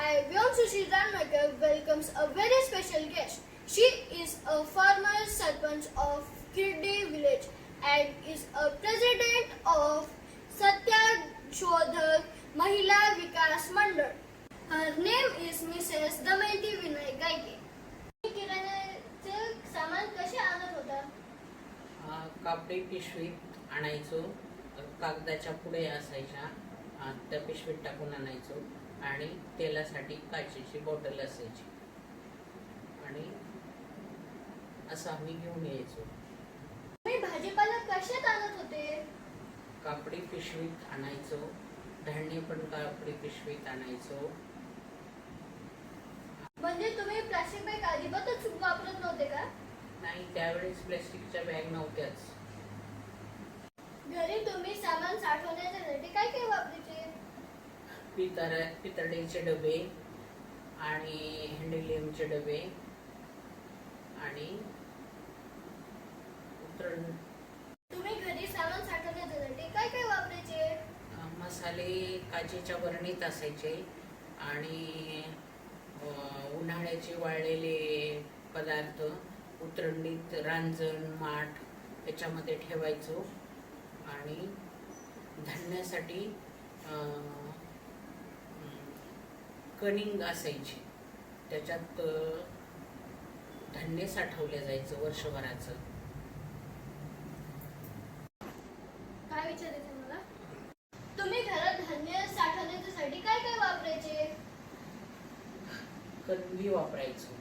I, Vyomsu Ranmakar, welcomes a very special guest. She is a former Sarpanch of Kirdi village and is a president of Satyashodhak Mahila Vikas Mandal. Her name is Mrs. Damayanti Vinay Gaike. किराण्याचे सामान कसे आणत होता? कापडी पिशवीत आणायचो, कागदाच्या पुढे असायच्या, त्या पिशवीत टाकून आणायचो आणि तेलासाठी काचेची बॉटल असायची आणि असं आम्ही घेऊन यायचो. तुम्ही भाजीपाला कशात आणत होते? कापडी पिशवीत आणायचो, धान्य पण कापडी पिशवीत आणायचो. म्हणजे तुम्ही प्लास्टिक बॅग अजिबातच वापरत नव्हते का? नाही, त्यावेळेस प्लास्टिकच्या बॅग नव्हत्याच. घरी तुम्ही सामान साठवण्यासाठी काय काय वापरायचे? पितळेचे डबे आणि हँडलियमचे डबे आणि तुम्ही घरी सामान साठवण्यासाठी काय काय वापरायचे? मसाले काचेच्या बरणीत असायचे आणि उन्हाळ्याचे वाळलेले पदार्थ उतरंडीत रांजण माठ त्याच्यामध्ये ठेवायचो आणि धान्यासाठी कणिंग असायची, त्याच्यात धान्य साठवलं जायचं वर्षभराचं. काय विचारायचं मला? तुम्ही घरात धान्य साठवण्यासाठी काय काय वापरायचे? कणगी वापरायचो.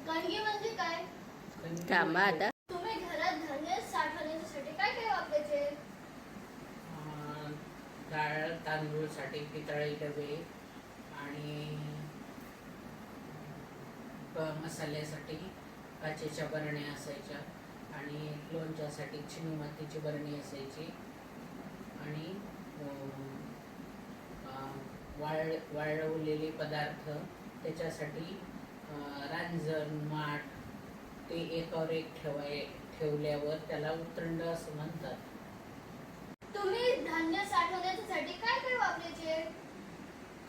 कणगी म्हणजे काय? तुम्ही घरात धान्य साठवण्यासाठी काय काय वापरायचे? डाळ तांदूळ साठी पितळी डबे आणि मसाल्यासाठी काचेच्या बरण्या असायच्या आणि लोणच्यासाठी चिनी मातीची बरणी असायची आणि वाळवलेले पदार्थ त्याच्यासाठी रांजण माठ ते एकावर एक ठेवल्यावर त्याला उतरंड असं म्हणतात. तुम्ही धान्य साठवण्यासाठी काय काय वापरायचे?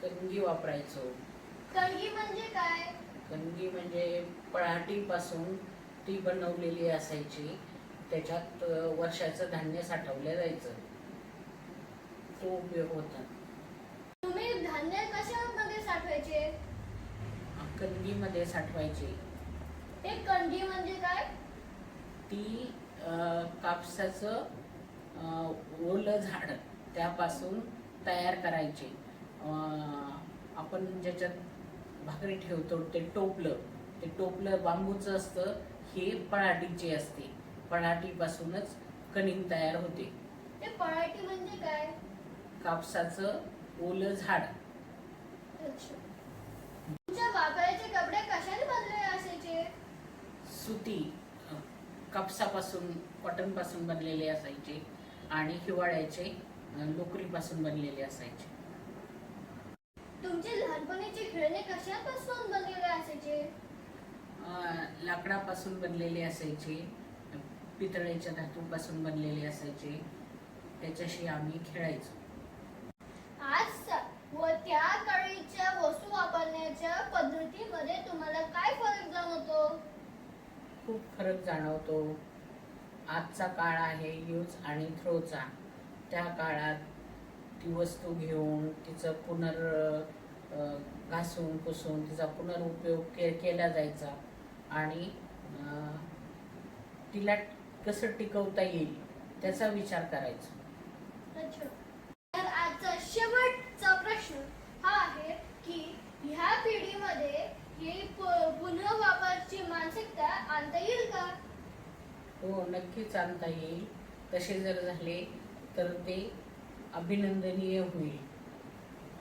कणगी वापरायचो. कणगी म्हणजे काय? कणगी म्हणजे पळाटीपासून ती बनवलेली असायची, त्याच्यात वर्षाचं धान्य साठवलं जायचं, तो उपयोग होता. तुम्ही धान्य कशामध्ये साठवायचे? कणगीमध्ये साठवायचे. हे कणगी म्हणजे काय? ती कापसाचं ओलं झाड त्यापासून तयार करायचे. आपण ज्याच्यात भाकरी ठेवतो ते टोपलं बांबूचं असतं, हे पळाटीचे असते. पळाटीपासूनच कणिंग तयार होते. ते पळाटी म्हणजे काय? कापसाचं ओलं झाड. तुमच्या वापरायचे कपडे कशाने बनलेले असायचे? सुती कापसापासून कॉटन पासून बनलेले असायचे आणि हिवाळ्याचे लोकरीपासून बनलेले असायचे. तुमचे लहानपणीचे खेळणे कशापासून बनलेले असायचे? लाकडापासून बनलेले असायचे, पितळेच्या धातूपासून बनलेले असायचे, त्याच्याशी आम्ही खेळायचो. आज व त्या काळीच्या वस्तू वापरण्याच्या पद्धतीमध्ये तुम्हाला काय फरक जाणवतो? खूप फरक जाणवतो. आजचा काळ आहे यूज आणि थ्रोचा. त्या काळात ती वस्तू घेऊन तिचं घासून पुसून तिचा पुनरुपयोग केला जायचा आणि तिला कसं टिकवता येईल त्याचा विचार करायचा. तर आजचा शेवटचा प्रश्न हा आहे की ह्या पिढीमध्ये ही पुन्हा वापराची मानसिकता आणता येईल का? हो, नक्कीच आणता येईल. तसे जर झाले तर ते अभिनंदनीय होईल.